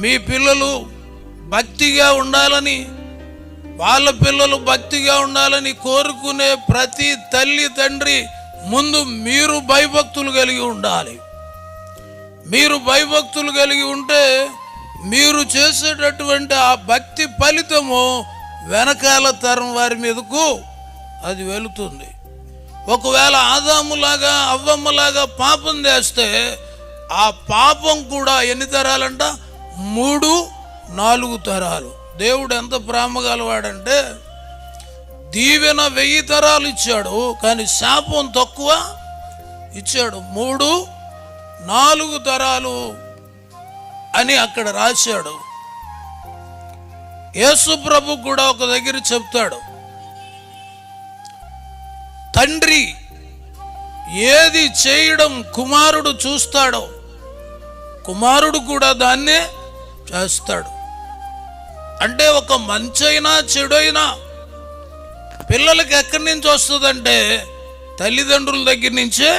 మీ పిల్లలు భక్తిగా ఉండాలని, వాళ్ళ పిల్లలు భక్తిగా ఉండాలని కోరుకునే ప్రతి తల్లి తండ్రి ముందు మీరు భయభక్తులు కలిగి ఉండాలి. మీరు భయభక్తులు కలిగి ఉంటే మీరు చేసేటటువంటి ఆ భక్తి ఫలితము వెనకాల తరం వారి మీదకు అది వెళుతుంది. ఒకవేళ ఆదాములాగా అవ్వమ్మలాగా పాపం చేస్తే ఆ పాపం కూడా ఎన్ని తరాలంట? 3-4 తరాలు. దేవుడు ఎంత ప్రేమ గలవాడంటే దీవెన 1000 తరాలు ఇచ్చాడు, కానీ శాపం తక్కువ ఇచ్చాడు. 3-4 తరాలు అని అక్కడ రాశాడు. యేసు ప్రభు కూడా ఒక దగ్గర చెప్తాడు, తండ్రి ఏది చేయడం కుమారుడు చూస్తాడో కుమారుడు కూడా దాన్నే చేస్తాడు. అంటే ఒక మంచైనా చెడైనా పిల్లలకి ఎక్కడి నుంచి వస్తుందంటే తల్లిదండ్రుల దగ్గర నుంచే